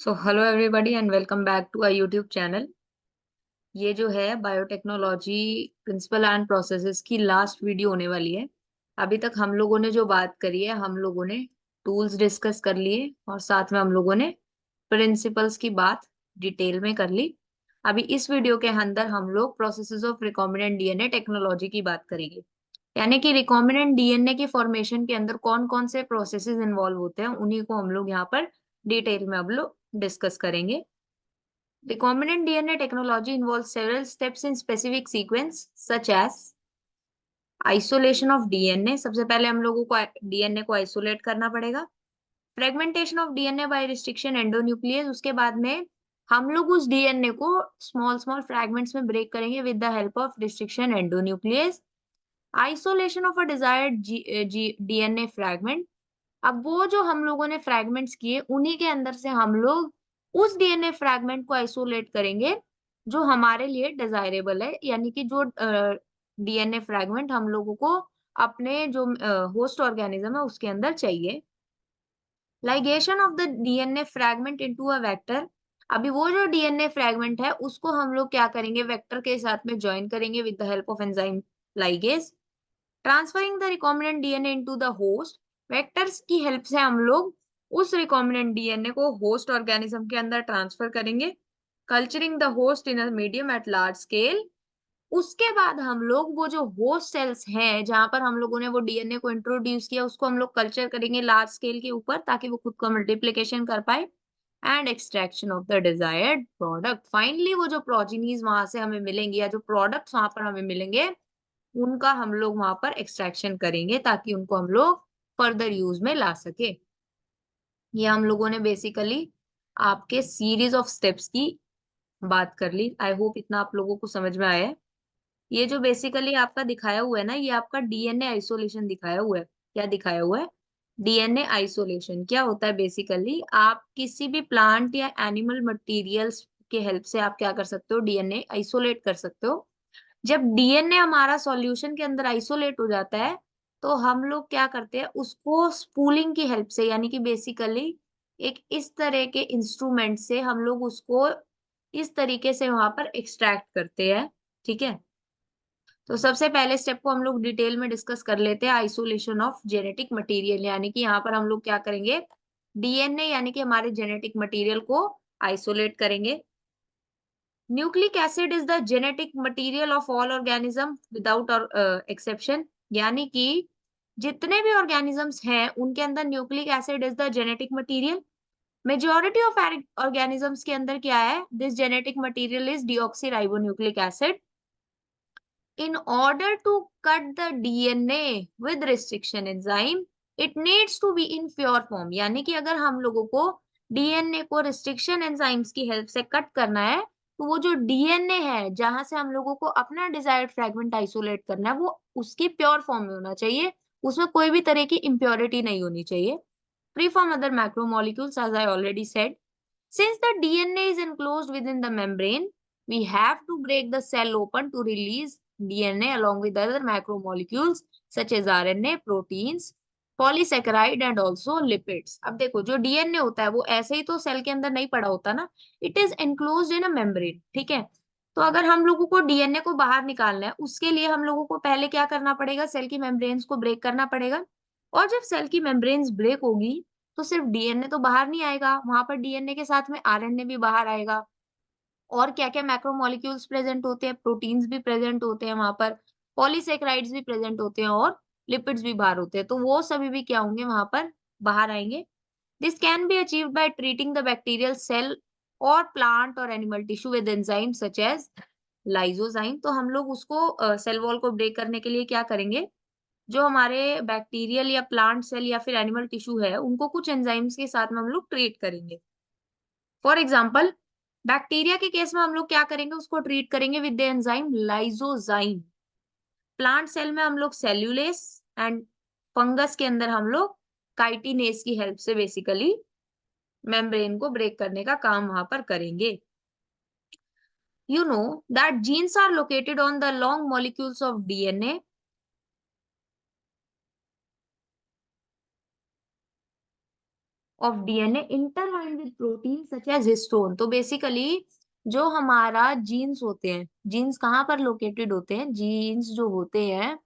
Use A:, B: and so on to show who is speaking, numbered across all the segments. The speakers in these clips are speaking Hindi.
A: So hello everybody and welcome back to our YouTube channel. ये जो है बायोटेक्नोलॉजी प्रिंसिपल एंड प्रोसेसेस की लास्ट वीडियो होने वाली है। अभी तक हम लोगों ने जो बात करी है, हम लोगों ने टूल्स डिस्कस कर लिए और साथ में हम लोगों ने प्रिंसिपल्स की बात डिटेल में कर ली। अभी इस वीडियो के अंदर हम लोग processes of recombinant DNA technology की बात करेंगे। यानी कि रिकॉम्बिनेंट डीएनए के फॉर्मेशन के अंदर कौन कौन से प्रोसेसेस इन्वॉल्व होते हैं, उन्हीं को हम लोग यहाँ पर डिटेल में अब लोग डिस्कस करेंगे। Recombinant DNA technology involves several steps in specific sequence, such as isolation of DNA। सबसे पहले हम लोगों को डीएनए को आइसोलेट करना पड़ेगा। Fragmentation of DNA by restriction endonuclease, उसके बाद में हम लोग उस डीएनए को स्मॉल स्मॉल फ्रैगमेंट्स में ब्रेक करेंगे with the help of restriction endonuclease. Isolation of a desired DNA fragment. अब वो जो हम लोगों ने फ्रैगमेंट्स किए, उन्हीं के अंदर से हम लोग उस डीएनए फ्रैगमेंट को आइसोलेट करेंगे जो हमारे लिए डिजायरेबल है, यानी कि जो डीएनए फ्रैगमेंट हम लोगों को अपने जो होस्ट ऑर्गेनिज्म है उसके अंदर चाहिए। Ligation of the DNA fragment into a vector. अभी वो जो डीएनए फ्रैगमेंट है उसको हम लोग क्या करेंगे, वेक्टर के साथ में ज्वाइन करेंगे with the help of enzyme ligase. Transferring the recombinant DNA into the host. Vectors की हेल्प से हम लोग उस रिकॉम्बिनेंट डीएनए को होस्ट ऑर्गेनिज्म के अंदर ट्रांसफर करेंगे। Culturing the host in a medium at large scale. उसके बाद हम लोग वो जो होस्ट सेल्स हैं जहां पर हम लोगों ने वो डीएनए को इंट्रोड्यूस किया, उसको हम लोग कल्चर करेंगे लार्ज स्केल के ऊपर, ताकि वो खुद को मल्टीप्लिकेशन कर पाए। And extraction of the desired product. Finally वो जो प्रोजीनीज वहां से हमें मिलेंगे या जो प्रोडक्ट्स वहां पर हमें मिलेंगे, उनका हम लोग वहां पर एक्सट्रैक्शन करेंगे ताकि उनको हम लोग फर्दर यूज में ला सके। ये हम लोगों ने बेसिकली आपके सीरीज ऑफ स्टेप्स की बात कर ली। आई होप इतना आप लोगों को समझ में आया है। ये जो बेसिकली आपका दिखाया हुआ है ना, ये आपका डीएनए आइसोलेशन दिखाया हुआ है। क्या दिखाया हुआ है? डीएनए आइसोलेशन क्या होता है? बेसिकली आप किसी भी प्लांट या एनिमल मटेरियल्स के हेल्प से आप क्या कर सकते हो, डीएनए आइसोलेट कर सकते हो। जब डीएनए हमारा सॉल्यूशन के अंदर आइसोलेट हो जाता है, तो हम लोग क्या करते हैं, उसको स्पूलिंग की हेल्प से, यानी कि बेसिकली एक इस तरह के इंस्ट्रूमेंट से हम लोग उसको इस तरीके से वहां पर एक्सट्रैक्ट करते हैं। ठीक है, तो सबसे पहले स्टेप को हम लोग डिटेल में डिस्कस कर लेते हैं, आइसोलेशन ऑफ जेनेटिक मटेरियल। यानी कि यहाँ पर हम लोग क्या करेंगे, डीएनए यानी कि हमारे जेनेटिक मटेरियल को आइसोलेट करेंगे। Nucleic acid is the genetic material of all organism without exception. यानी कि जितने भी ऑर्गेनिजम्स हैं उनके अंदर nucleic acid is the genetic material. Majority of organisms के अंदर क्या है, this genetic material is deoxyribonucleic acid. In order to cut the DNA with restriction enzyme, it needs to be in pure form। यानी कि अगर हम लोगों को डीएनए को रिस्ट्रिक्शन एंजाइम्स की हेल्प से कट करना है, तो वो जो डीएनए है जहां से हम लोगों को अपना डिजायर्ड फ्रेगमेंट आइसोलेट करना है, वो उसकी प्योर फॉर्म में होना चाहिए। उसमें कोई भी तरह की इम्प्योरिटी नहीं होनी चाहिए। Free from other macromolecules, as I already said. Since the DNA is enclosed within the membrane, we have to break the cell open to release DNA along with other macromolecules such as RNA, proteins, polysaccharide and also lipids। अब देखो, जो डीएनए होता है वो ऐसे ही तो सेल के अंदर नहीं पड़ा होता ना, it is enclosed in a membrane. ठीक है, तो अगर हम लोगों को डीएनए को बाहर निकालना है, उसके लिए हम लोगों को पहले क्या करना पड़ेगा, सेल की मेम्ब्रेन्स को ब्रेक करना पड़ेगा। और जब सेल की मेम्ब्रेन्स ब्रेक होगी, तो सिर्फ डीएनए तो बाहर नहीं आएगा, वहां पर डीएनए के साथ में आरएनए भी बाहर आएगा। और क्या क्या मैक्रोमोलिक्यूल्स प्रेजेंट होते हैं, प्रोटीन्स भी प्रेजेंट होते हैं वहां पर, पॉलीसेकेराइड्स भी प्रेजेंट होते हैं और लिपिड्स भी बाहर होते हैं। तो वो सभी भी क्या होंगे, वहां पर बाहर आएंगे। This can be achieved by treating the bacterial cell और प्लांट और animal tissue with enzyme such as lysozyme. तो हम लोग उसको सेल वॉल को ब्रेक करने के लिए क्या करेंगे, जो हमारे बैक्टीरियल या प्लांट सेल या फिर एनिमल टिश्यू है, उनको कुछ एंजाइम्स के साथ में हम लोग ट्रीट करेंगे। फॉर एग्जाम्पल, बैक्टीरिया के केस में हम लोग क्या करेंगे, उसको ट्रीट करेंगे with the enzyme lysozyme. Plant cell में हम लोग सेल्यूलेस एंड फंगस के अंदर हम लोग काइटिनेस की हेल्प से बेसिकली मेम्ब्रेन को ब्रेक करने का काम वहां पर करेंगे। You know that genes are located on the long molecules of DNA. Of DNA intertwined with protein such as histone. तो बेसिकली जो हमारा जीन्स होते हैं, जीन्स कहाँ पर लोकेटेड होते हैं, जीन्स जो होते हैं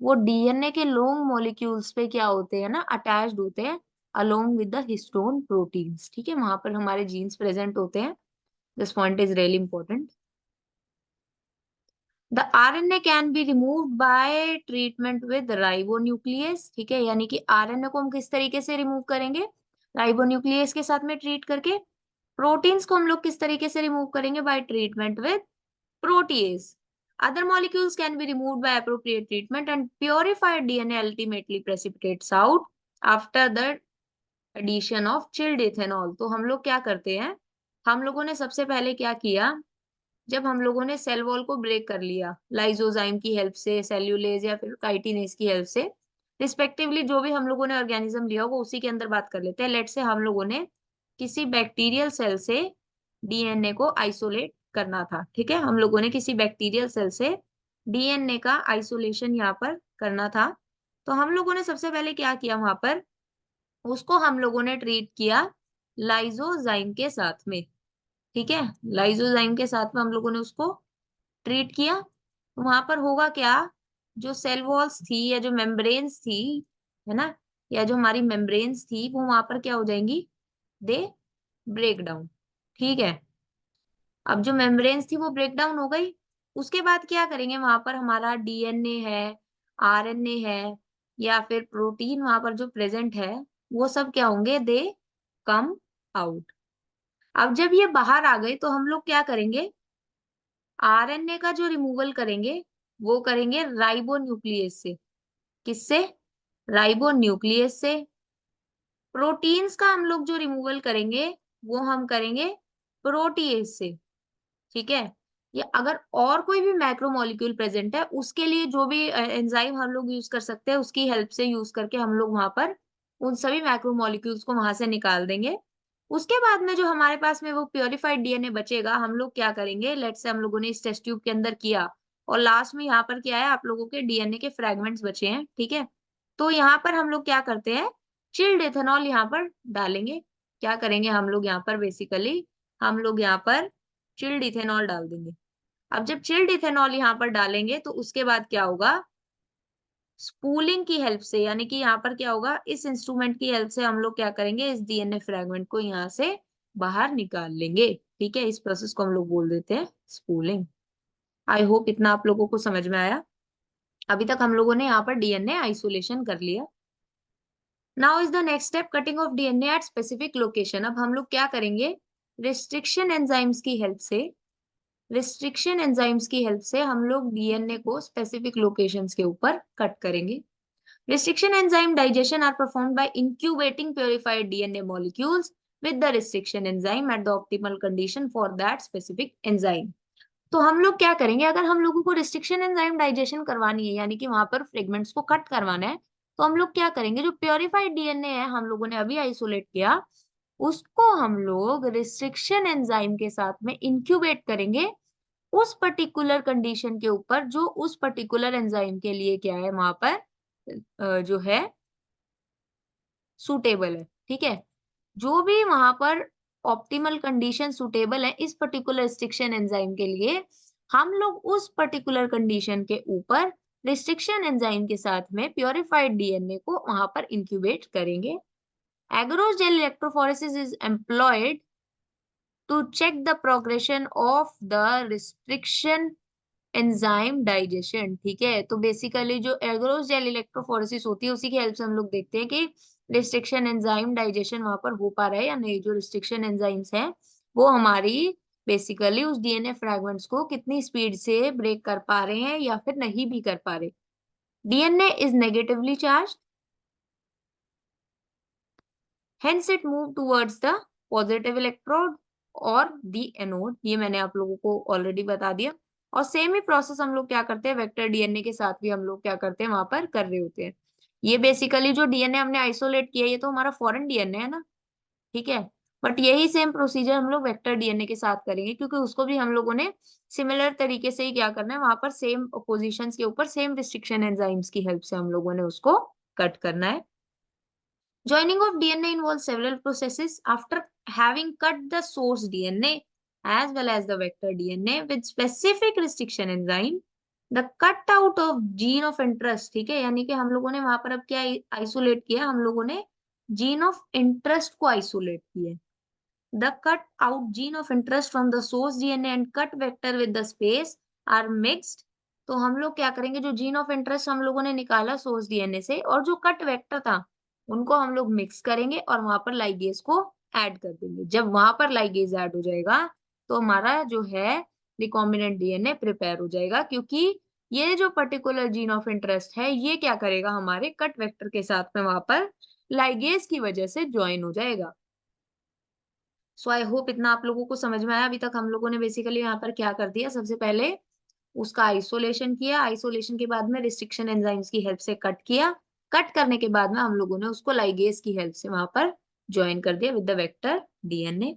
A: वो डीएनए के लॉन्ग मॉलिक्यूल्स पे क्या होते हैं ना, अटैच्ड होते हैं along with the histone proteins. ठीक है, वहां पर हमारे जीन्स प्रेजेंट होते हैं। This point is really important. The RNA can be removed by treatment with ribonuclease. ठीक है, यानी कि आरएनए को हम किस तरीके से रिमूव करेंगे, राइबोन्यूक्लियस के साथ में ट्रीट करके। प्रोटीन्स को हम लोग किस तरीके से रिमूव करेंगे, bye treatment with protease. Other molecules can be removed by appropriate treatment and purified DNA ultimately precipitates out after the addition of chilled ethanol। तो हम लोग क्या करते हैं, हम लोगों ने सबसे पहले क्या किया, जब हम लोगों ने सेल वॉल को ब्रेक कर लिया लाइजोजाइम की हेल्प से, सेल्यूलेज या फिर काइटिनेज की हेल्प से, रिस्पेक्टिवली जो भी हम लोगों ने ऑर्गेनिज्म लिया होगा उसी के अंदर बात कर लेते हैं। लेट से हम लोगों ने किसी बैक्टीरियल सेल से डीएनए को आइसोलेट करना था। ठीक है, हम लोगों ने किसी बैक्टीरियल सेल से डीएनए का आइसोलेशन यहाँ पर करना था। तो हम लोगों ने सबसे पहले क्या किया, वहां पर उसको हम लोगों ने ट्रीट किया लाइजोजाइम के साथ में। ठीक है, लाइजोजाइम के साथ में हम लोगों ने उसको ट्रीट किया। तो वहां पर होगा क्या, जो सेल वॉल्स थी या जो मेम्ब्रेन्स थी, है ना, या जो हमारी मेम्ब्रेन्स थी वो वहां पर क्या हो जाएंगी, दे ब्रेक डाउन। ठीक है, अब जो मेम्ब्रेन्स थी वो ब्रेक डाउन हो गई। उसके बाद क्या करेंगे, वहां पर हमारा डीएनए है, आरएनए है या फिर प्रोटीन वहां पर जो प्रेजेंट है, वो सब क्या होंगे, दे कम आउट। अब जब ये बाहर आ गए तो हम लोग क्या करेंगे, आरएनए का जो रिमूवल करेंगे वो करेंगे राइबोन्यूक्लियस से। किससे, राइबोन्यूक्लियस से। प्रोटीन्स का हम लोग जो रिमूवल करेंगे वो हम करेंगे प्रोटीएज से। ठीक है, या अगर और कोई भी मैक्रोमोलिक्यूल प्रेजेंट है उसके लिए जो भी एंजाइम हम लोग यूज कर सकते हैं उसकी हेल्प से यूज करके हम लोग वहां पर उन सभी मैक्रोमोलिक्यूल्स को वहां से निकाल देंगे। उसके बाद में जो हमारे पास में वो प्योरिफाइड डीएनए बचेगा, हम लोग क्या करेंगे, लेट से हम लोगों ने इस टेस्ट ट्यूब के अंदर किया और लास्ट में यहाँ पर क्या है, आप लोगों के डीएनए के फ्रेगमेंट्स बचे हैं। ठीक है, तो यहाँ पर हम लोग क्या करते हैं, चिल्ड एथेनॉल यहाँ पर डालेंगे। क्या करेंगे हम लोग यहाँ पर, बेसिकली हम लोग यहाँ पर चिल्ड इथेनॉल डाल देंगे। अब जब चिल्ड इथेनॉल यहाँ पर डालेंगे तो उसके बाद क्या होगा, स्पूलिंग की हेल्प से, यानी कि यहाँ पर क्या होगा, इस इंस्ट्रूमेंट की हेल्प से हम लोग क्या करेंगे, इस डीएनए फ्रेगमेंट को यहाँ से बाहर निकाल लेंगे। ठीक है, इस प्रोसेस को हम लोग बोल देते हैं स्पूलिंग। आई होप इतना आप लोगों को समझ में आया। अभी तक हम लोगों ने यहाँ पर डीएनए आइसोलेशन कर लिया। Now is the next step cutting of DNA at specific location. अब हम लोग क्या करेंगे, रिस्ट्रिक्शन एंजाइम्स की हेल्प से, रिस्ट्रिक्शन एंजाइम्स की हेल्प से हम लोग डीएनए को स्पेसिफिक लोकेशंस के ऊपर कट करेंगे। Restriction enzyme digestion are performed by incubating purified DNA molecules with the restriction enzyme at the optimal condition for that specific enzyme। तो हम लोग क्या करेंगे, अगर हम लोगों को रिस्ट्रिक्शन एंजाइम डाइजेशन करवानी है यानी कि वहां पर फ्रेगमेंट्स को कट करवाना है, तो हम लोग क्या करेंगे, जो प्योरिफाइड डीएनए है हम लोगों ने अभी आइसोलेट किया, उसको हम लोग रिस्ट्रिक्शन एंजाइम के साथ में इंक्यूबेट करेंगे उस पर्टिकुलर कंडीशन के ऊपर जो उस पर्टिकुलर एंजाइम के लिए क्या है, वहां पर जो है सुटेबल है। ठीक है, जो भी वहां पर ऑप्टिमल कंडीशन सुटेबल है इस पर्टिकुलर रिस्ट्रिक्शन एंजाइम के लिए, हम लोग उस पर्टिकुलर कंडीशन के ऊपर रिस्ट्रिक्शन एंजाइम के साथ में प्योरिफाइड डीएनए को वहां पर इंक्यूबेट करेंगे। Agarose gel electrophoresis is employed to check the progression of the restriction enzyme digestion. ठीक है, तो बेसिकली जो एग्रोस जेल इलेक्ट्रोफोरेसिस होती है उसी की हेल्प से हम लोग देखते हैं कि रिस्ट्रिक्शन एंजाइम डाइजेशन वहां पर हो पा रहा है या नहीं। जो रिस्ट्रिक्शन एंजाइम्स हैं वो हमारी बेसिकली उस डीएनए फ्रेगमेंट्स को कितनी स्पीड से ब्रेक कर पा रहे हैं या फिर नहीं भी कर पा रहे। DNA is negatively charge, hence it move towards the positive electrode और the anode। ये मैंने आप लोगों को ऑलरेडी बता दिया। और सेम ही प्रोसेस हम लोग क्या करते हैं, वेक्टर डीएनए के साथ भी हम लोग क्या करते हैं, वहां पर कर रहे होते हैं। ये बेसिकली जो डीएनए हमने आइसोलेट किया ये तो हमारा फॉरेन डीएनए है ना। ठीक है, बट यही सेम प्रोसीजर हम लोग वेक्टर डीएनए के साथ करेंगे क्योंकि उसको भी हम लोगों ने सिमिलर तरीके से ही क्या करना है, वहां पर सेम पोजिशंस के ऊपर सेम रिस्ट्रिक्शन एंजाइम्स की हेल्प से हम लोगों ने उसको कट करना है। Joining of DNA involves several processes. After having cut the source DNA as well as the vector DNA with specific restriction enzyme, the cut out of gene of interest, ठीक है, यानी कि हम लोगों ने वहां पर अब क्या आइसोलेट किया, हम लोगों ने जीन ऑफ इंटरेस्ट को आइसोलेट किया. The cut out gene of interest from the source DNA and cut vector with the space are mixed. तो हम लोग क्या करेंगे, जो जीन ऑफ इंटरेस्ट हम लोगों ने निकाला सोर्स डीएनए से और जो कट वेक्टर था उनको हम लोग मिक्स करेंगे और वहां पर लाइगेज को ऐड कर देंगे. जब वहां पर लाइगेज ऐड हो जाएगा तो हमारा जो है रिकॉम्बिनेंट डीएनए प्रिपेयर हो जाएगा, क्योंकि ये जो पर्टिकुलर जीन ऑफ इंटरेस्ट है ये क्या करेगा, हमारे कट वेक्टर के साथ में वहां पर लाइगेज की वजह से ज्वाइन हो जाएगा. सो आई होप इतना आप लोगों को समझ में आया. अभी तक हम लोगों ने बेसिकली यहाँ पर क्या कर दिया, सबसे पहले उसका आइसोलेशन किया, आइसोलेशन के बाद में रिस्ट्रिक्शन एंजाइम्स की हेल्प से कट किया, कट करने के बाद में हम लोगों ने उसको लाइगेज की हेल्प से वहां पर ज्वाइन कर दिया with the vector DNA.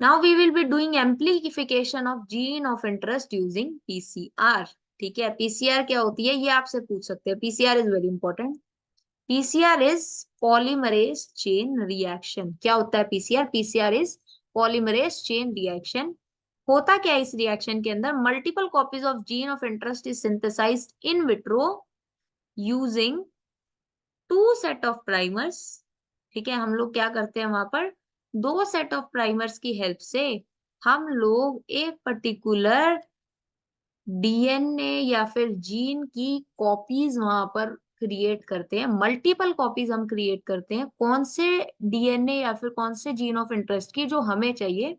A: Now we will be doing amplification of gene of interest using PCR. ठीक है, पीसीआर क्या होती है ये आपसे पूछ सकते हैं. PCR is very important. PCR is polymerase chain reaction. क्या होता है PCR? PCR is polymerase chain reaction. होता क्या है इस रिएक्शन के अंदर? Multiple copies of gene of interest is synthesized in vitro using two set of primers. ठीक है, हम लोग क्या करते हैं वहां पर दो सेट ऑफ प्राइमर्स की हेल्प से हम लोग एक पर्टिकुलर डीएनए या फिर जीन की कॉपीज वहां पर क्रिएट करते हैं. मल्टीपल कॉपीज हम क्रिएट करते हैं कौन से डीएनए या फिर कौन से जीन ऑफ इंटरेस्ट की जो हमें चाहिए.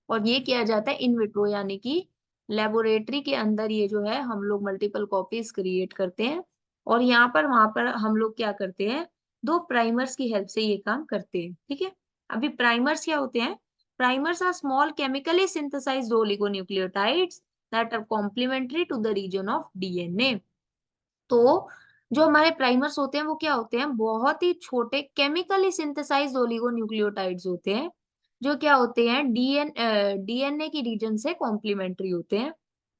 A: और ये किया जाता है इन विट्रो, यानी कि लेबोरेटरी के अंदर ये जो है हम लोग मल्टीपल कॉपीज क्रिएट करते हैं. और यहाँ पर वहां पर हम लोग क्या करते हैं, दो प्राइमर्स की हेल्प से ये काम करते हैं. ठीक है, अभी प्राइमर्स क्या होते हैं? Primers are small chemically synthesised oligonucleotides that are complementary to the region of DNA. तो जो हमारे प्राइमर्स होते हैं वो क्या होते हैं? बहुत ही छोटे केमिकली सिंथेसाइज्ड ओलिगोन्यूक्लियोटाइड्स होते हैं जो क्या होते हैं डीएनए की रीजन से कॉम्प्लीमेंट्री होते हैं.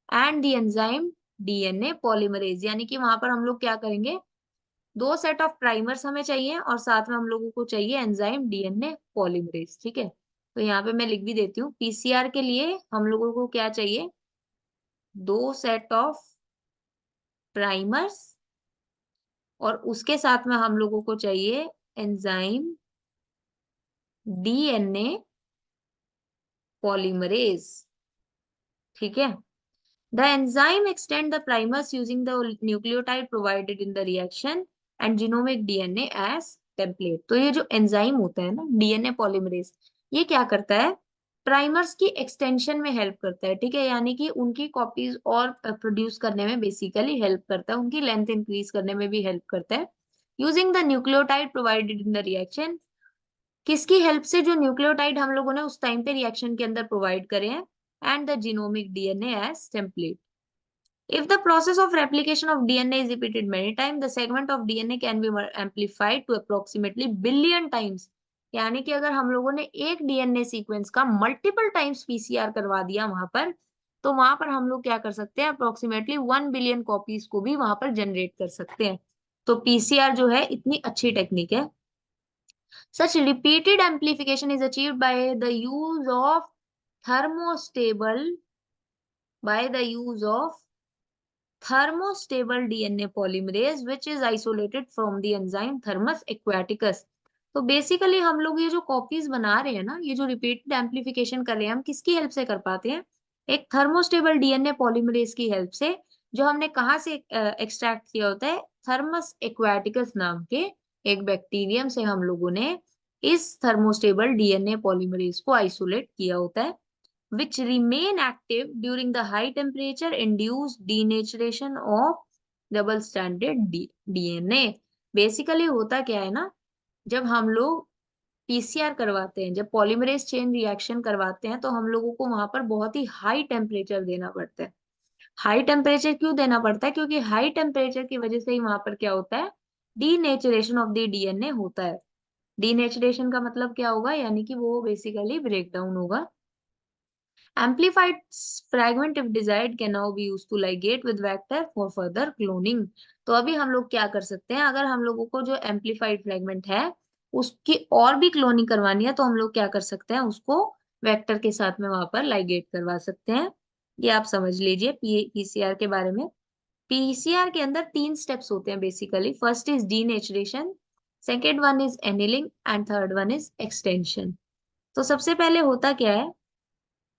A: And the enzyme DNA polymerase, यानी कि वहां पर हम लोग क्या करेंगे, दो सेट ऑफ प्राइमर्स हमें चाहिए और साथ में हम लोगों को चाहिए एंजाइम डीएनए पॉलीमरेज. ठीक है, तो यहाँ पे मैं लिख भी देती हूँ. पीसीआर के लिए हम लोगों को क्या चाहिए? दो सेट ऑफ प्राइमर्स और उसके साथ में हम लोगों को चाहिए एंजाइम डीएनए पॉलीमरेज. ठीक है, the enzyme extend the primers using the nucleotide provided in the reaction and genomic DNA as template. तो ये जो एंजाइम होता है ना डीएनए पॉलीमरेज, ये क्या करता है? प्राइमर्स की एक्सटेंशन में हेल्प करता है. ठीक है, यानी कि उनकी कॉपीज और प्रोड्यूस करने में बेसिकली हेल्प करता है, उनकी लेंथ इंक्रीज करने में भी हेल्प करता है. Using the nucleotide provided in the reaction. किसकी हेल्प से? जो न्यूक्लियोटाइड हम लोगों ने उस टाइम पे रिएक्शन के अंदर प्रोवाइड करे हैं. And the genomic DNA as template. If the process of replication of DNA is repeated many times, the segment of DNA can be amplified to approximately billion times. यानी कि अगर हम लोगों ने एक डीएनए सीक्वेंस का मल्टीपल टाइम्स पीसीआर करवा दिया वहां पर, तो वहां पर हम लोग क्या कर सकते हैं, अप्रोक्सीमेटली 1 बिलियन कॉपीज को भी वहां पर जनरेट कर सकते हैं. तो पीसीआर जो है इतनी अच्छी टेक्निक है. Such repeated amplification is achieved thermostable by the use of thermostable DNA polymerase which is isolated from the enzyme Thermus aquaticus. तो बेसिकली हम लोग ये जो कॉपीज बना रहे हैं ना, ये जो रिपीटेड एम्प्लीफिकेशन कर रहे हैं, हम किसकी हेल्प से कर पाते हैं? एक थर्मोस्टेबल डीएनए पॉलीमरेज की हेल्प से, जो हमने कहाँ से एक्सट्रैक्ट किया होता है? थर्मस एक्वाटिकस नाम के एक बैक्टीरियम से हम लोगों ने इस थर्मोस्टेबल डीएनए पॉलीमरेज को आइसोलेट किया होता है, which remain active during the high temperature induced denaturation of double stranded DNA. Basically होता क्या है ना, जब हम लोग पीसीआर करवाते हैं, जब पॉलीमरेज चेन रिएक्शन करवाते हैं, तो हम लोगों को वहां पर बहुत ही हाई टेम्परेचर देना पड़ता है. हाई टेम्परेचर क्यों देना पड़ता है? क्योंकि हाई टेम्परेचर की वजह से ही वहां पर क्या होता है, डीनेचुरेशन ऑफ द डीएनए होता है. डीनेचुरेशन का मतलब क्या होगा? यानी कि वो बेसिकली ब्रेक डाउन होगा. Amplified fragment if desired can now be used to ligate with vector for further cloning. तो अभी हम लोग क्या कर सकते हैं, अगर हम लोगों को जो amplified fragment है उसकी और भी क्लोनिंग करवानी है तो हम लोग क्या कर सकते हैं, उसको वेक्टर के साथ में वहां पर लाइगेट करवा सकते हैं। ये आप समझ लीजिए पीसीआर के बारे में। पीसीआर के अंदर 3 स्टेप्स होते हैं basically. First is denaturation, second one is annealing and third one is extension. तो सबसे पहले होता क्या है,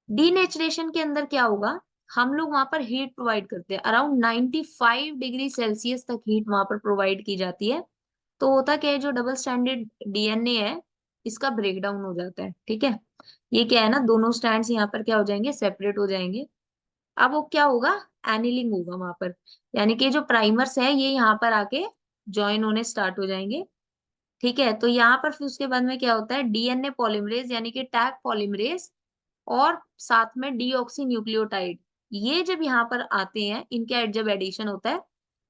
A: डीनेचरेशन के अंदर क्या होगा, हम लोग वहां पर हीट प्रोवाइड करते हैं, अराउंड 95 डिग्री सेल्सियस तक हीट वहां पर प्रोवाइड की जाती है। तो होता क्या है, जो डबल स्टैंडर्ड डीएनए है इसका ब्रेकडाउन हो जाता है। ठीक है, ये क्या है ना, दोनों स्टैंड्स यहाँ पर क्या हो जाएंगे, सेपरेट हो जाएंगे। अब वो क्या होगा, एनिलिंग होगा वहां पर, यानी कि जो प्राइमर्स है ये यहाँ पर आके ज्वाइन होने स्टार्ट हो जाएंगे। ठीक है, तो यहाँ पर फिर उसके बाद में क्या होता है, डीएनए पॉलीमरेज यानी कि टैग पॉलीमरेज और साथ में डीऑक्सी न्यूक्लियोटाइड, ये जब यहाँ पर आते हैं, इनके जब एडिशन होता है,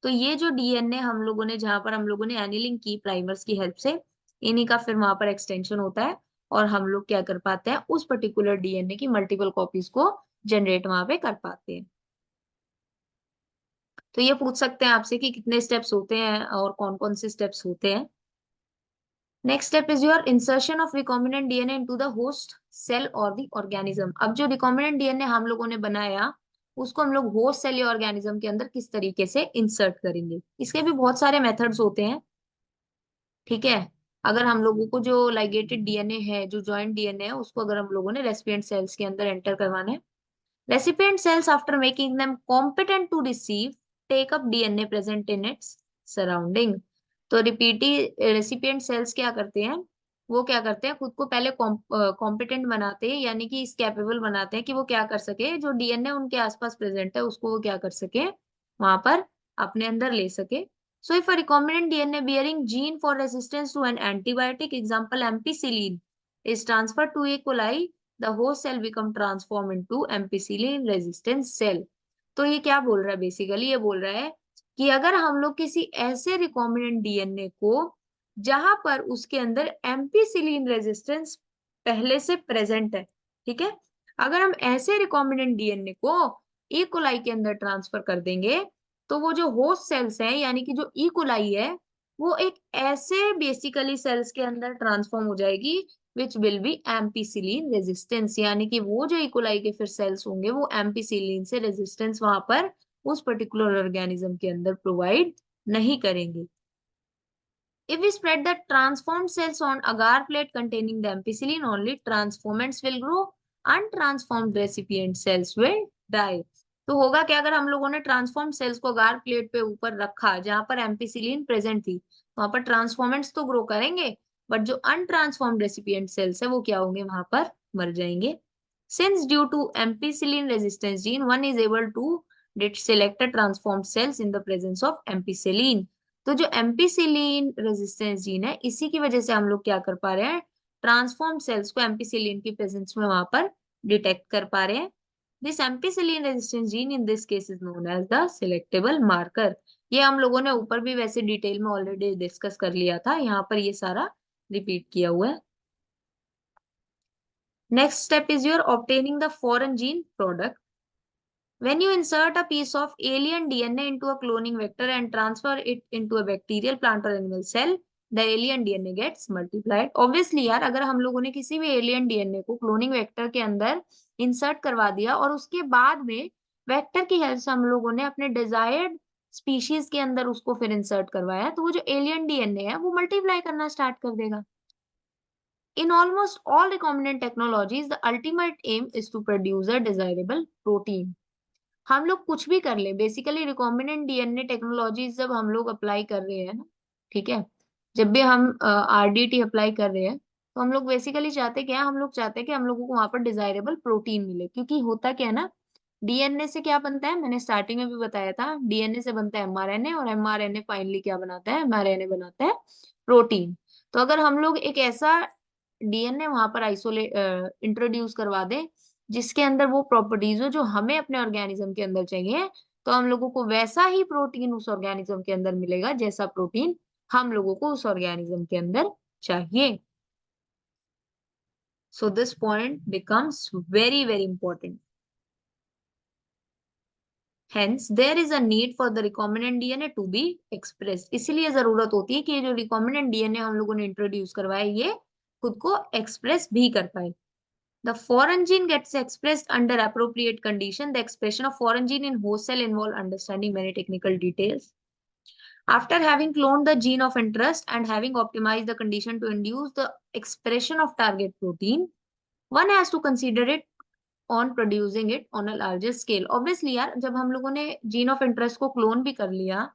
A: तो ये जो डीएनए हम लोगों ने, जहां पर हम लोगों ने एनिलिंग की प्राइमर्स की हेल्प से, इन्हीं का फिर वहां पर एक्सटेंशन होता है और हम लोग क्या कर पाते हैं, उस पर्टिकुलर डीएनए की मल्टीपल कॉपीज को जनरेट वहां पे कर पाते हैं। तो ये पूछ सकते हैं आपसे कि कितने स्टेप्स होते हैं और कौन कौन से स्टेप्स होते हैं। Next step is your insertion of recombinant DNA into the host cell और द ऑर्गेनिज्म। अब जो रिकॉम्बिनेंट डीएनए हम लोगों ने बनाया, उसको हम लोग होस्ट सेल या ऑर्गेनिज्म के अंदर किस तरीके से इंसर्ट करेंगे, इसके भी बहुत सारे मेथड्स होते हैं। ठीक है, अगर हम लोगों को जो लाइगेटेड डीएनए है, जो जॉइंट डीएनए है, उसको अगर हम लोगों ने रेसिपिएंट सेल्स के अंदर एंटर करवाना है, recipient cells after making them competent to receive take up DNA present in its surrounding। तो रिपीटी रेसिपिएंट सेल्स क्या करते हैं, वो क्या करते हैं, खुद को पहले कॉम्पिटेंट बनाते हैं, यानी कि इस कैपेबल बनाते हैं कि वो क्या कर सके, जो डीएनए उनके आसपास प्रेजेंट है उसको वो क्या कर सके, वहां पर अपने अंदर ले सके। So if a recombinant DNA bearing gene for resistance to an antibiotic, example ampicillin, is transferred to E. coli, the host cell become transformed into ampicillin resistant cell। तो ये क्या बोल रहा है, बेसिकली ये बोल रहा है कि अगर हम लोग किसी ऐसे रिकॉम्बिनेंट डीएनए को, जहां पर उसके अंदर एम्पिसिलिन रेजिस्टेंस पहले से प्रेजेंट है, ठीक है, अगर हम ऐसे रिकॉम्बिनेंट डीएनए को ई कोलाई के अंदर ट्रांसफर कर देंगे, तो वो जो होस्ट सेल्स हैं, यानी कि जो ई कोलाई है, वो एक ऐसे बेसिकली सेल्स के अंदर ट्रांसफॉर्म हो जाएगी which will be ampicillin resistance, यानी कि वो जो इकोलाई के फिर सेल्स होंगे वो एम्पिसिलिन से रेजिस्टेंस वहां पर उस पर्टिकुलर ऑर्गेनिज्म के अंदर प्रोवाइड नहीं करेंगे। If we spread the transformed cells on agar plate containing the ampicillin only, transformants will grow, untransformed recipient cells will die। तो होगा क्या, अगर हम लोगों ने ट्रांसफॉर्म सेल्स को अगार प्लेट पे ऊपर रखा जहां पर एम्पिसिलिन प्रेजेंट थी, वहां पर ट्रांसफॉर्मेंट्स तो ग्रो करेंगे, बट जो अनट्रांसफॉर्म्ड रेसिपिएंट सेल्स है वो क्या होंगे, वहां पर मर जाएंगे। Since due to ampicillin resistance gene, one is able to select a transformed cells in the presence of ampicillin। तो जो एम्पिसिलिन रेजिस्टेंस जीन है, इसी की वजह से हम लोग क्या कर पा रहे हैं, ट्रांसफॉर्म सेल्स को एम्पिसिलिन की प्रेजेंस में वहां पर डिटेक्ट कर पा रहे हैं। This ampicillin resistance gene in this case is known as the selectable marker. ये हम लोगों ने ऊपर भी वैसे डिटेल में ऑलरेडी डिस्कस कर लिया था, यहाँ पर ये सारा रिपीट किया हुआ है। Next step is your obtaining the foreign gene product. When you insert a piece of alien DNA into a cloning vector and transfer it into a bacterial, plant or animal cell, the alien DNA gets multiplied। Obviously यार, अगर हम लोगों ने किसी भी alien DNA को क्लोनिंग वेक्टर के अंदर इंसर्ट करवा दिया और उसके बाद में वेक्टर की हेल्प से हम लोगों ने अपने डिजायर्ड स्पीशीज के अंदर उसको फिर इंसर्ट करवाया, तो वो जो एलियन डीएनए है वो मल्टीप्लाई करना स्टार्ट कर देगा। In almost all recombinant technologies, the ultimate aim is to produce a desirable protein। हम लोग कुछ भी कर ले, बेसिकली रिकॉम्बिनेंट डीएनए टेक्नोलॉजी जब हम लोग अप्लाई कर रहे हैं ना, ठीक है, जब भी हम आरडीटी अप्लाई कर रहे हैं, तो हम लोग बेसिकली चाहते क्या है, हम लोग चाहते हैं कि हम लोगों को वहां पर डिजायरेबल प्रोटीन मिले, क्योंकि होता क्या है ना, डीएनए से क्या बनता है, मैंने स्टार्टिंग में भी बताया था, डीएनए से बनता है एमआरएनए, और एमआरएनए फाइनली क्या बनाता है, एमआरएनए बनाता है प्रोटीन। तो अगर हम लोग एक ऐसा डीएनए वहां पर आइसोलेट इंट्रोड्यूस करवा दें जिसके अंदर वो प्रॉपर्टीज हो जो हमें अपने ऑर्गेनिज्म के अंदर चाहिए, तो हम लोगों को वैसा ही प्रोटीन उस ऑर्गेनिज्म के अंदर मिलेगा जैसा प्रोटीन हम लोगों को उस ऑर्गेनिज्म के अंदर चाहिए। So this point becomes very very important. Hence, there is a need for the recombinant DNA to be expressed. इसलिए जरूरत होती है कि ये जो recombinant DNA हम लोगों ने इंट्रोड्यूस करवाया ये खुद को एक्सप्रेस भी कर पाए. The foreign gene gets expressed under appropriate condition. The expression of foreign gene in host cell involve understanding many technical details. After having cloned the gene of interest and having optimized the condition to induce the expression of target protein, one has to consider it on producing it on a larger scale. Obviously यार, जब हम लोगों ने जीन ऑफ इंटरेस्ट को क्लोन भी कर लिया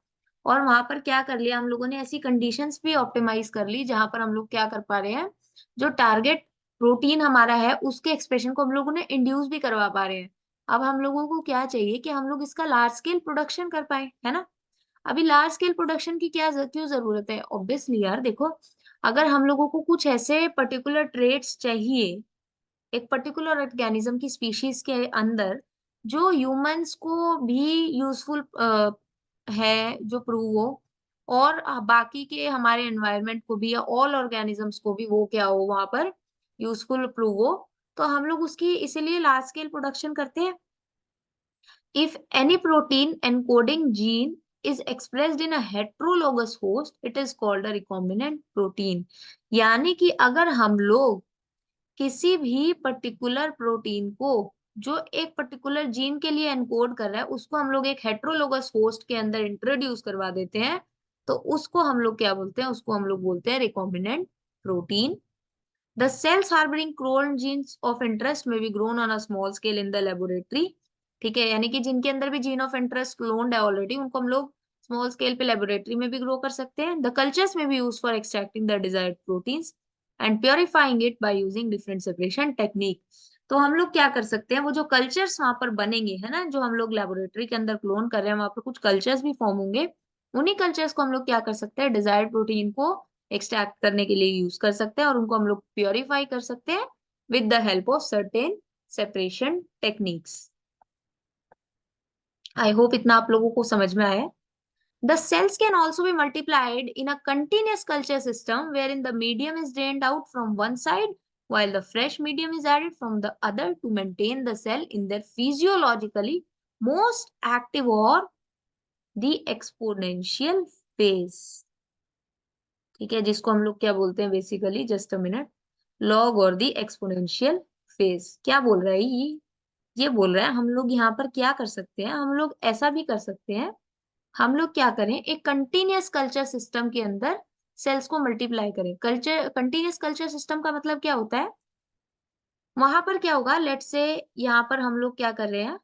A: और वहां पर क्या कर लिया, हम लोगों ने ऐसी कंडीशंस भी ऑप्टिमाइज कर ली जहां पर हम लोग क्या कर पा रहे हैं, जो टारगेट प्रोटीन हमारा है उसके एक्सप्रेशन को हम लोगों ने इंड्यूस भी करवा पा रहे हैं. अब हम लोगों को क्या चाहिए कि हम लोग इसका लार्ज स्केल प्रोडक्शन कर पाए, है ना. अभी लार्ज स्केल प्रोडक्शन की क्यों जरूरत है? ऑब्वियसली यार देखो, अगर हम लोगों को कुछ ऐसे पर्टिकुलर ट्रेट्स चाहिए एक पर्टिकुलर ऑर्गेनिज्म की स्पीशीज के अंदर जो ह्यूमंस को भी यूजफुल है, जो प्रूव हो, और बाकी के हमारे एनवायरनमेंट को भी या ऑल ऑर्गेनिजम्स को भी वो क्या हो वहां पर यूजफुल प्रूव हो, तो हम लोग उसकी इसीलिए लार्ज स्केल प्रोडक्शन करते हैं. If any protein encoding gene is expressed in a heterologous host, it is called a recombinant protein. यानी कि अगर हम लोग किसी भी पर्टिकुलर प्रोटीन को जो एक पर्टिकुलर जीन के लिए एनकोड कर रहा है उसको हम लोग एक हेट्रोलोगस होस्ट के अंदर इंट्रोड्यूस करवा देते हैं, तो उसको हम लोग क्या बोलते हैं, उसको हम लोग बोलते हैं recombinant protein. The cells harbouring clone genes of interest may be grown on a small scale in the laboratory. ठीक है, यानी कि जिनके अंदर भी जीन ऑफ इंटरेस्ट क्लोन्ड है ऑलरेडी उनको हम लोग स्मॉल स्केल पे लेबोरेटरी में भी ग्रो कर सकते हैं. द कल्चर्स में भी use for extracting the desired proteins and purifying it by using different separation technique. तो हम लोग क्या कर सकते हैं, वो जो कल्चर्स वहां पर बनेंगे है ना, जो हम लोग लेबोरेटरी के अंदर क्लोन कर रहे हैं वहां पर कुछ कल्चर्स भी फॉर्म होंगे. उन्हीं कल्चर्स को हम लोग क्या कर सकते हैं, डिजायर्ड प्रोटीन को एक्सट्रैक्ट करने के लिए यूज कर सकते हैं और उनको हम लोग प्योरीफाई कर सकते हैं with the help of certain separation techniques. I hope इतना आप लोगों को समझ में आया. The cells can also be multiplied in a continuous culture system wherein the medium is drained out from one side while the fresh medium is added from the other to maintain the cell in their physiologically most active or the exponential phase. ठीक है, जिसको हम लोग क्या बोलते हैं basically, just a minute, log और दी एक्सपोनेंशियल फेज. क्या बोल रहा है ये बोल रहा है हम लोग यहाँ पर क्या कर सकते हैं, हम लोग ऐसा भी कर सकते हैं, हम लोग क्या करें, एक कंटिन्यूअस कल्चर सिस्टम के अंदर सेल्स को मल्टीप्लाई करें. कल्चर कंटिन्यूअस कल्चर सिस्टम का मतलब क्या होता है, वहां पर क्या होगा, लेट से यहाँ पर हम लोग क्या कर रहे हैं,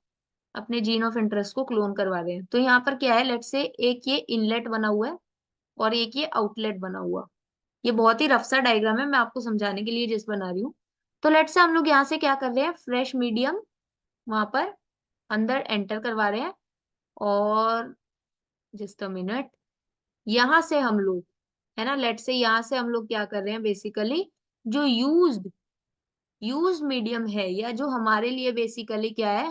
A: अपने जीन ऑफ इंटरेस्ट को क्लोन करवा रहे हैं, तो यहाँ पर क्या है, लेट से एक ये इनलेट बना हुआ है और एक ये आउटलेट बना हुआ. ये बहुत ही रफ सा डायग्राम है, मैं आपको समझाने के लिए जिस बना रही हूँ. तो लेट से हम लोग यहाँ से क्या कर रहे हैं, फ्रेश मीडियम वहां पर अंदर एंटर करवा रहे हैं और जस्ट अ मिनट, यहाँ से हम लोग है ना, लेट से यहाँ से हम लोग क्या कर रहे हैं बेसिकली, जो यूज्ड मीडियम है या जो हमारे लिए बेसिकली क्या है,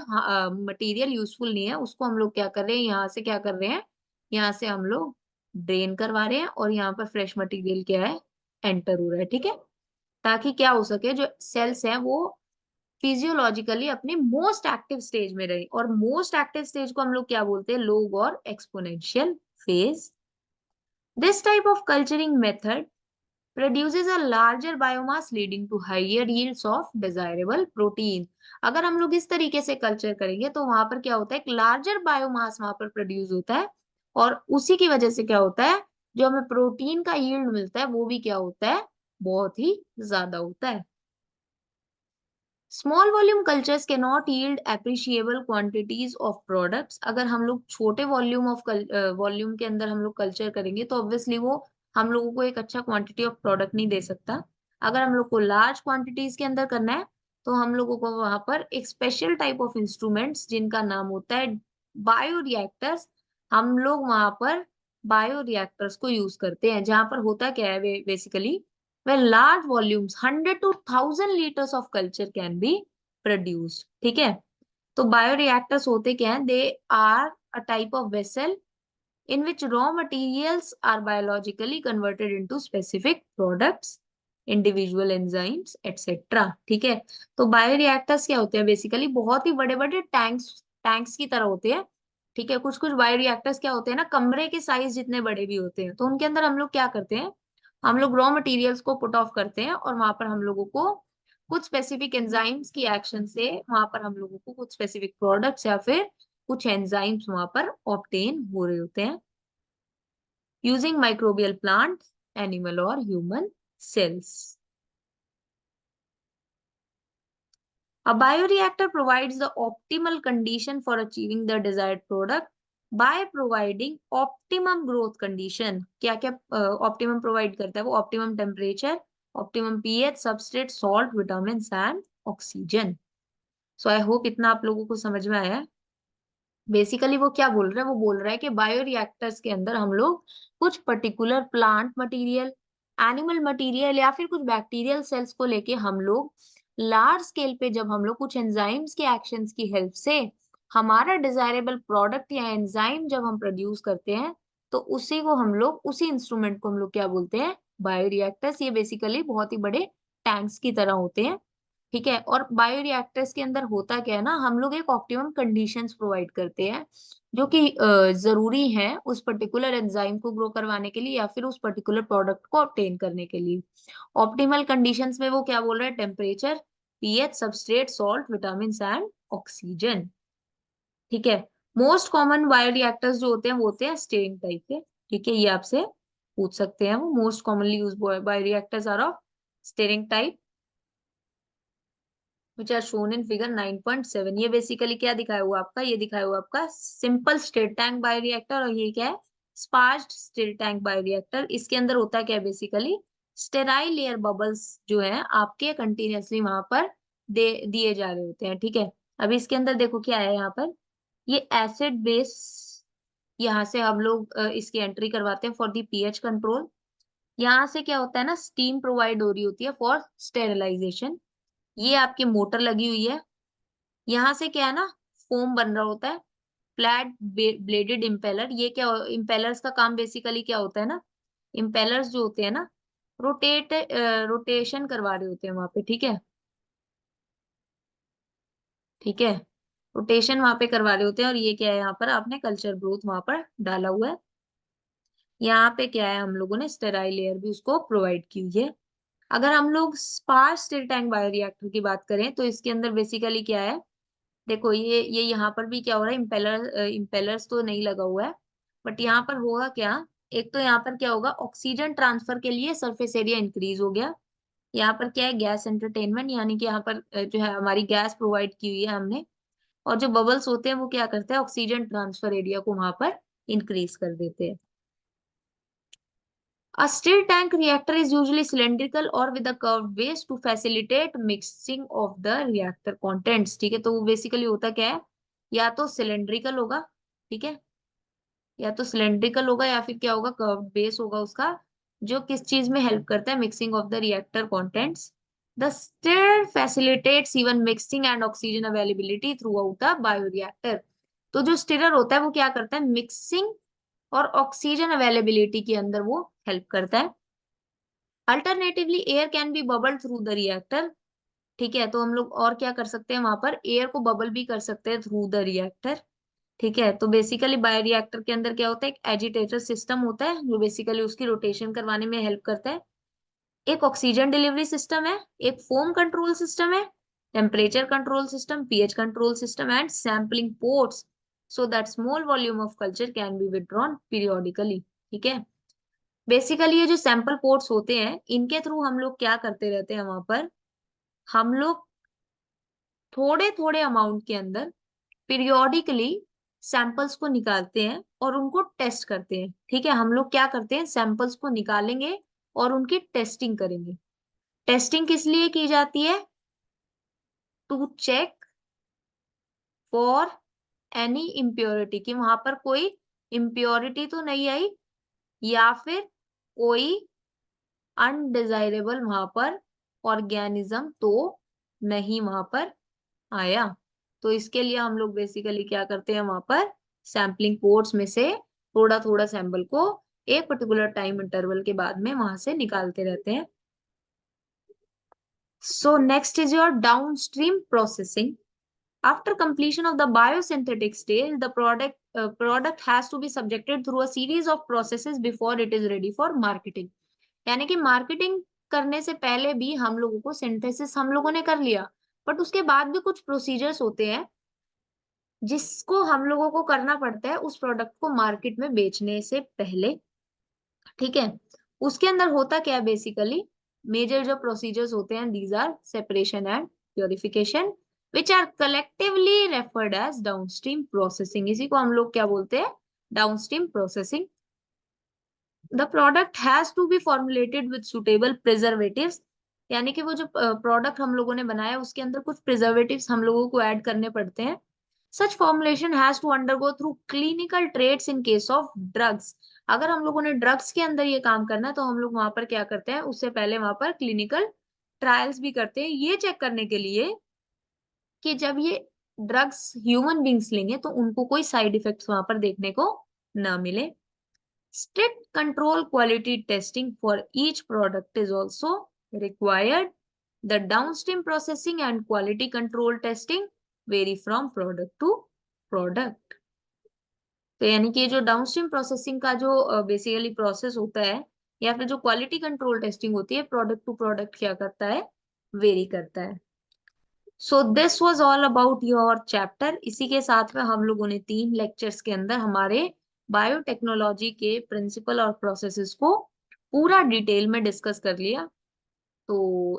A: मटेरियल यूजफुल नहीं है, उसको हम लोग क्या कर रहे हैं, यहाँ से क्या कर रहे हैं, यहाँ से हम लोग ड्रेन करवा रहे हैं और यहाँ पर फ्रेश मटेरियल क्या है, एंटर हो रहा है. ठीक है, ताकि क्या हो सके, जो सेल्स हैं वो फिजियोलॉजिकली अपने मोस्ट एक्टिव स्टेज में रहे. और मोस्ट एक्टिव स्टेज को हम लोग क्या बोलते हैं, लोग और exponential phase. This type of culturing method produces a larger biomass leading to higher yields of desirable protein. अगर हम लोग इस तरीके से कल्चर करेंगे तो वहां पर क्या होता है, एक लार्जर बायोमास वहां पर प्रोड्यूस होता है और उसी की वजह से क्या होता है, जो हमें प्रोटीन का यील्ड मिलता है वो भी क्या होता है, बहुत ही ज्यादा होता है. स्मॉल वॉल्यूम कल्चर्स के not yield appreciable quantities of products. अगर हम लोग छोटे वॉल्यूम के अंदर हम लोग कल्चर करेंगे तो ऑब्वियसली वो हम लोगों को एक अच्छा क्वांटिटी ऑफ प्रोडक्ट नहीं दे सकता. अगर हम लोग को लार्ज क्वांटिटीज के अंदर करना है तो हम लोगों को वहां पर एक स्पेशल टाइप ऑफ इंस्ट्रूमेंट्स जिनका नाम होता है बायोरिएक्टर्स, हम लोग वहां पर बायोरिएक्टर्स को यूज करते हैं. जहां पर होता क्या है basically, where large volumes 100 to 1000 liters of culture can be produced. ठीक है, तो बायोरिएक्टर्स होते क्या हैं, they are a type of vessel in which raw materials are biologically converted into specific products, individual enzymes etc. ठीक है, तो बायोरिएक्टर्स क्या होते हैं बेसिकली, बहुत ही बड़े बड़े टैंक्स टैंक्स की तरह होते हैं ठीक है, कुछ कुछ बायोरिएक्टर्स क्या होते हैं ना, कमरे के साइज जितने बड़े भी होते हैं, तो उनके अंदर हम लोग क्या करते हैं, हम लोग रॉ मटेरियल्स को पुट ऑफ करते हैं और वहां पर हम लोगों को कुछ स्पेसिफिक एंजाइम्स की एक्शन से वहां पर हम लोगों को कुछ स्पेसिफिक प्रोडक्ट्स या फिर कुछ एंजाइम्स वहां पर ऑब्टेन हो रहे होते हैं यूजिंग माइक्रोबियल प्लांट, एनिमल और human cells. A bioreactor provides the optimal condition for achieving the desired product by providing optimum growth condition. क्या क्या optimum provide करता है वो? Optimum temperature, optimum pH, substrate, salt, vitamins and oxygen. So I hope इतना आप लोगों को समझ में आया है. बेसिकली वो क्या बोल रहा है, वो बोल रहा है कि बायोरिएक्टर्स के अंदर हम लोग कुछ particular plant material, animal material या फिर कुछ बैक्टीरियल सेल्स को लेके हम लोग लार्ज स्केल पे जब हम लोग कुछ एंजाइम्स के एक्शंस की हेल्प से हमारा डिजायरेबल प्रोडक्ट या एंजाइम जब हम प्रोड्यूस करते हैं, तो उसी को हम लोग, उसी इंस्ट्रूमेंट को हम लोग क्या बोलते हैं, बायोरिएक्टर्स. ये बेसिकली बहुत ही बड़े टैंक्स की तरह होते हैं. ठीक है, और बायोरिएक्टर्स के अंदर होता क्या है ना, हम लोग एक ऑप्टिमम कंडीशंस प्रोवाइड करते हैं जो कि जरूरी है उस पर्टिकुलर एंजाइम को ग्रो करवाने के लिए या फिर उस पर्टिकुलर प्रोडक्ट को ऑब्टेन करने के लिए. ऑप्टिमल कंडीशंस में वो क्या बोल रहा है, temperature, pH, substrate, salt, vitamin and oxygen. ठीक है, मोस्ट कॉमन बायोरिएक्टर्स जो होते हैं वो होते हैं स्टेरिंग टाइप के. ठीक है, ये आपसे पूछ सकते हैं, वो most commonly use bioreactors are of stirring type which are shown in figure 9.7. ये बेसिकली क्या दिखाया हुआ आपका, ये दिखाया हुआ आपका सिंपल स्टिर टैंक बायोरिएक्टर, और ये क्या है, स्पार्ज्ड स्टिर टैंक बायोरिएक्टर. इसके अंदर होता क्या है, बेसिकली स्टेराइल एयर बबल्स जो है आपके कंटिन्यूअसली वहां पर दिए जा रहे होते हैं. ठीक है, अभी इसके अंदर देखो क्या है यहाँ पर, ये एसिड बेस, यहाँ से हम लोग इसकी एंट्री करवाते हैं फॉर द पीएच कंट्रोल. यहाँ से क्या होता है ना, स्टीम प्रोवाइड हो रही होती है फॉर स्टेरिलाइजेशन. ये आपकी मोटर लगी हुई है, यहाँ से क्या है ना, फोम बन रहा होता है, फ्लैट ब्लेडेड इम्पेलर. ये क्या, इम्पेलर्स का काम बेसिकली क्या होता है ना, इम्पेलर्स जो होते हैं ना, रोटेशन करवा रहे होते हैं वहां पे. ठीक है, ठीक है, रोटेशन वहां पे करवा रहे होते हैं. और ये क्या है, यहाँ पर आपने कल्चर ग्रोथ वहां पर डाला हुआ है. यहाँ पे क्या है, हम लोगों ने स्टेराइल लेयर भी उसको प्रोवाइड की हुई है. अगर हम लोग स्पार्स स्टिर टैंक बायोरिएक्टर की बात करें तो इसके अंदर बेसिकली क्या है, देखो ये यहाँ पर भी क्या हो रहा है, इम्पेलर्स तो नहीं लगा हुआ है, बट यहाँ पर होगा क्या, एक तो यहाँ पर क्या होगा, ऑक्सीजन ट्रांसफर के लिए सरफेस एरिया इंक्रीज हो गया. यहाँ पर क्या है, गैस एंटरटेनमेंट, यानी कि यहाँ पर जो है हमारी गैस प्रोवाइड की हुई है हमने, और जो बबल्स होते हैं वो क्या करते हैं, ऑक्सीजन ट्रांसफर एरिया को वहां पर इंक्रीज कर देते हैं. A stir tank reactor is usually cylindrical or with a curved base to facilitate mixing of the reactor contents. ठीक है, तो वो बेसिकली होता क्या है, या तो सिलेंड्रिकल होगा, ठीक है, या तो सिलेंड्रिकल होगा या फिर क्या होगा, कर्व्ड बेस होगा उसका, जो किस चीज में हेल्प करता है, mixing of the reactor contents. The stir facilitates even mixing and oxygen availability throughout the bioreactor. तो जो स्टिरर होता है वो क्या करता है, मिक्सिंग और ऑक्सीजन अवेलेबिलिटी के अंदर वो हेल्प करता है. Alternatively air can be bubble through the reactor. ठीक है, तो हम लोग और क्या कर सकते हैं, वहां पर एयर को बबल भी कर सकते हैं थ्रू द रिएक्टर. ठीक है, तो बेसिकली बायोरिएक्टर के अंदर क्या होता है, एक एजिटेटर सिस्टम होता है जो बेसिकली उसकी रोटेशन करवाने में हेल्प करता है. एक ऑक्सीजन डिलीवरी सिस्टम है, एक फोम कंट्रोल सिस्टम है, temperature control system, pH control system and sampling ports so that small volume of culture can be withdrawn periodically. ठीक है, बेसिकली ये जो सैंपल पोर्ट्स होते हैं इनके थ्रू हम लोग क्या करते रहते हैं, वहां पर हम लोग थोड़े थोड़े अमाउंट के अंदर पीरियोडिकली सैंपल्स को निकालते हैं और उनको टेस्ट करते हैं. ठीक है, हम लोग क्या करते हैं, सैंपल्स को निकालेंगे और उनकी टेस्टिंग करेंगे. टेस्टिंग किस लिए की जाती है, to check for any impurity, कि वहां पर कोई इम्प्योरिटी तो नहीं आई या फिर कोई अनडिजायरेबल वहां पर ऑर्गेनिज्म तो नहीं वहां पर आया. तो इसके लिए हम लोग बेसिकली क्या करते हैं, वहां पर सैम्पलिंग पोर्ट्स में से थोड़ा थोड़ा सैंपल को एक पर्टिकुलर टाइम इंटरवल के बाद में वहां से निकालते रहते हैं. So next is your downstream processing. After completion of the biosynthetic stage, the product product has to be subjected through a series of processes before it is ready for marketing. यानी कि मार्केटिंग करने से पहले भी हम लोगों को सिंथेसिस हम लोगों ने कर लिया, बट उसके बाद भी कुछ प्रोसीजर्स होते हैं जिसको हम लोगों को करना पड़ता है उस प्रोडक्ट को मार्केट में बेचने से पहले। ठीक है, उसके अंदर होता क्या है बेसिकली, मेजर जो प्रोसीजर्स होते हैं, these are separation and purification, which are collectively referred as downstream processing. इसी को हम लोग क्या बोलते हैं, downstream processing. The product has to be formulated with suitable preservatives. यानी कि वो जो प्रोडक्ट हम लोगों ने बनाया उसके अंदर कुछ प्रिजर्वेटिव्स हम लोगों को ऐड करने पड़ते हैं। Such formulation has to undergo through clinical trials in case of drugs. अगर हम लोगों ने ड्रग्स के अंदर ये काम करना है तो हम लोग वहां पर क्या करते हैं, उससे पहले वहां पर क्लिनिकल ट्रायल्स भी करते हैं, ये चेक करने के लिए कि जब ये ड्रग्स ह्यूमन बींग्स लेंगे तो उनको कोई साइड इफेक्ट्स वहां पर देखने को ना मिले। Strict control quality testing for each product is also required. The downstream processing and quality control testing vary from product to product. तो यानी कि जो डाउनस्ट्रीम प्रोसेसिंग का जो बेसिकली प्रोसेस होता है या फिर जो क्वालिटी कंट्रोल टेस्टिंग होती है, प्रोडक्ट टू प्रोडक्ट क्या करता है, वेरी करता है। So this was all about your chapter. इसी के साथ में हम लोगों ने 3 लेक्चर्स के अंदर हमारे बायोटेक्नोलॉजी के प्रिंसिपल और प्रोसेसेस को पूरा डिटेल में डिस्कस कर लिया। तो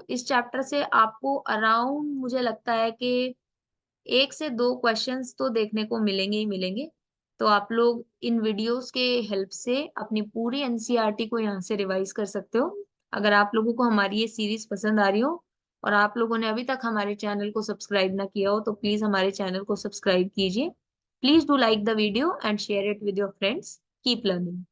A: इस चैप्टर से आपको अराउंड मुझे लगता है कि 1 से 2 क्वेश्चंस तो देखने को मिलेंगे ही मिलेंगे। तो आप लोग इन वीडियोस के हेल्प से अपनी पूरी एनसीईआरटी को यहाँ से रिवाइज कर सकते हो। अगर आप लोगों को हमारी ये सीरीज पसंद आ रही हो और आप लोगों ने अभी तक हमारे चैनल को सब्सक्राइब ना किया हो तो प्लीज हमारे चैनल को सब्सक्राइब कीजिए। Please do like the video and share it with your friends. Keep learning.